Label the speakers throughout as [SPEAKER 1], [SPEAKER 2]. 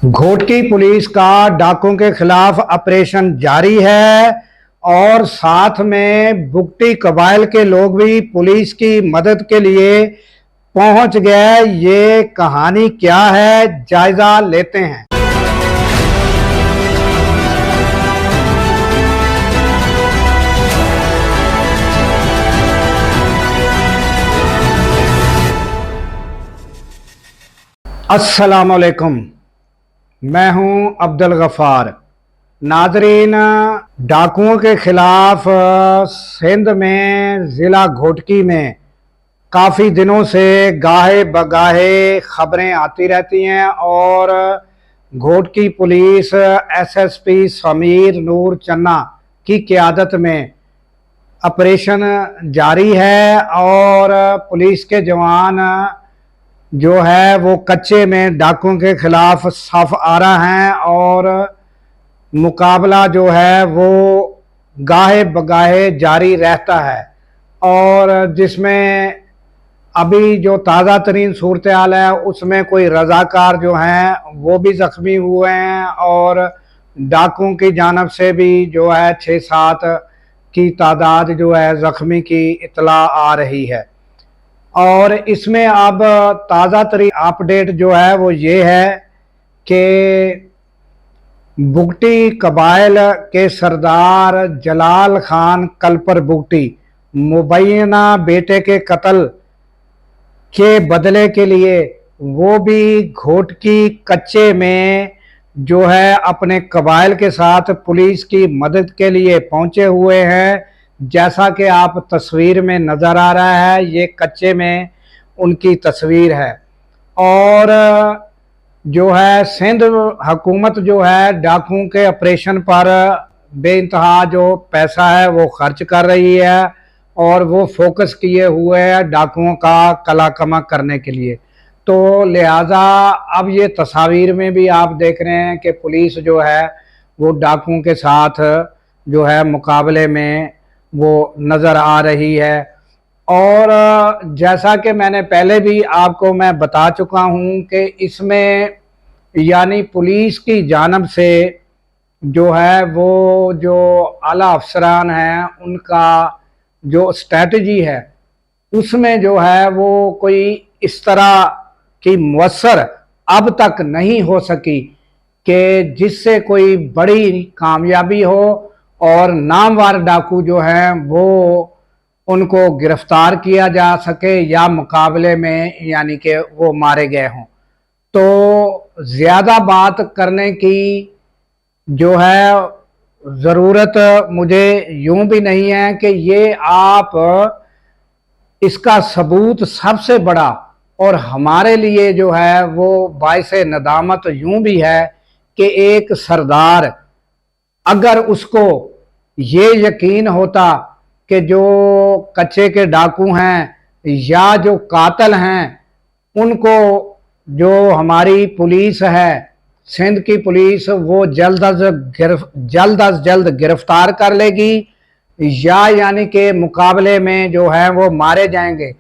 [SPEAKER 1] Ghotki police का डाकुओं के खिलाफ ऑपरेशन जारी है और साथ में बुगटी कबाइल के लोग भी पुलिस की मदद के लिए पहुंच गए। ये कहानी क्या है, जायजा लेते हैं। अस्सलाम वालेकुम, मैं हूं अब्दुल गफ़ार। नाजरीन, डाकुओं के खिलाफ सिंध में ज़िला घोटकी में काफ़ी दिनों से गाहे बगाहे खबरें आती रहती हैं और घोटकी पुलिस एसएसपी समीर नूर चन्ना की क़यादत में ऑपरेशन जारी है और पुलिस के जवान जो है वो कच्चे में डाकुओं के खिलाफ साफ आ रहा है और मुकाबला जो है वो गाहे बगाहे जारी रहता है। और जिसमें अभी जो ताज़ा तरीन सूरत हाल है उसमें कोई रज़ाकार जो हैं वो भी ज़ख्मी हुए हैं और डाकुओं की जानब से भी जो है 6-7 की तादाद जो है ज़ख्मी की इतला आ रही है। और इसमें अब ताज़ा तरीन अपडेट जो है वो ये है कि बुगटी कबाइल के सरदार जलाल खान कलपर बुगटी मुबैना बेटे के कत्ल के बदले के लिए वो भी घोटकी कच्चे में जो है अपने कबाइल के साथ पुलिस की मदद के लिए पहुंचे हुए हैं। जैसा कि आप तस्वीर में नज़र आ रहा है, ये कच्चे में उनकी तस्वीर है। और जो है सिंध हुकूमत जो है डाकुओं के ऑपरेशन पर बेइंतहा जो पैसा है वो खर्च कर रही है और वो फोकस किए हुए है डाकुओं का कलाकमा करने के लिए। तो लिहाजा अब ये तस्वीर में भी आप देख रहे हैं कि पुलिस जो है वो डाकुओं के साथ जो है मुकाबले में वो नज़र आ रही है। और जैसा कि मैंने पहले भी आपको मैं बता चुका हूँ कि इसमें यानी पुलिस की जानब से जो है वो जो आला अफसरान हैं उनका जो स्ट्रेटजी है उसमें जो है वो कोई इस तरह की मुअस्सर अब तक नहीं हो सकी कि जिससे कोई बड़ी कामयाबी हो और नामवर डाकू जो हैं वो उनको गिरफ्तार किया जा सके या मुकाबले में यानी कि वो मारे गए हों। तो ज़्यादा बात करने की जो है ज़रूरत मुझे यूं भी नहीं है कि ये आप इसका सबूत सबसे बड़ा और हमारे लिए जो है वो बाइसे नदामत यूं भी है कि एक सरदार अगर उसको ये यकीन होता कि जो कच्चे के डाकू हैं या जो कातल हैं उनको जो हमारी पुलिस है सिंध की पुलिस वो जल्द अज जल्द गिरफ्तार कर लेगी या यानी कि मुकाबले में जो है वो मारे जाएंगे।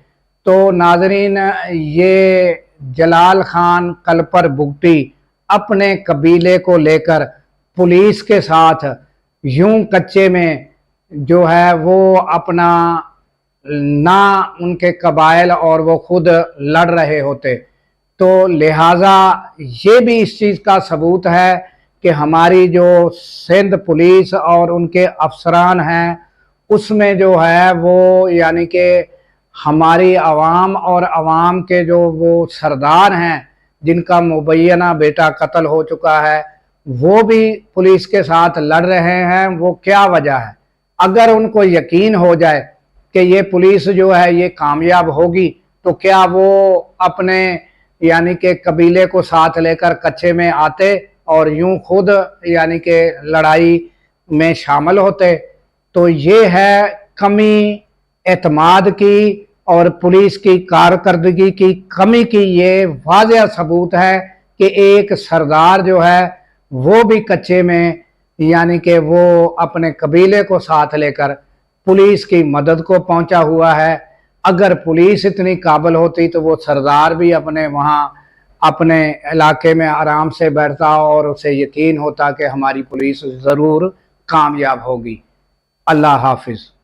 [SPEAKER 1] तो नाजरीन, ये जलाल खान कलपर बुगटी अपने कबीले को लेकर पुलिस के साथ यूं कच्चे में जो है वो अपना ना उनके कबाइल और वो खुद लड़ रहे होते। तो लिहाजा ये भी इस चीज़ का सबूत है कि हमारी जो सिंध पुलिस और उनके अफसरान हैं उसमें जो है वो यानी कि हमारी आवाम और आवाम के जो वो सरदार हैं जिनका मुबैना बेटा कत्ल हो चुका है वो भी पुलिस के साथ लड़ रहे हैं। वो क्या वजह है? अगर उनको यकीन हो जाए कि ये पुलिस जो है ये कामयाब होगी तो क्या वो अपने यानी कि कबीले को साथ लेकर कच्चे में आते और यूं खुद यानी कि लड़ाई में शामिल होते? तो ये है कमी एतमाद की और पुलिस की कारकर्दगी की कमी की ये वाज़ेह सबूत है कि एक सरदार जो है वो भी कच्चे में यानी कि वो अपने कबीले को साथ लेकर पुलिस की मदद को पहुंचा हुआ है। अगर पुलिस इतनी काबिल होती तो वो सरदार भी अपने वहाँ अपने इलाके में आराम से बैठता और उसे यकीन होता कि हमारी पुलिस ज़रूर कामयाब होगी। अल्लाह हाफिज़।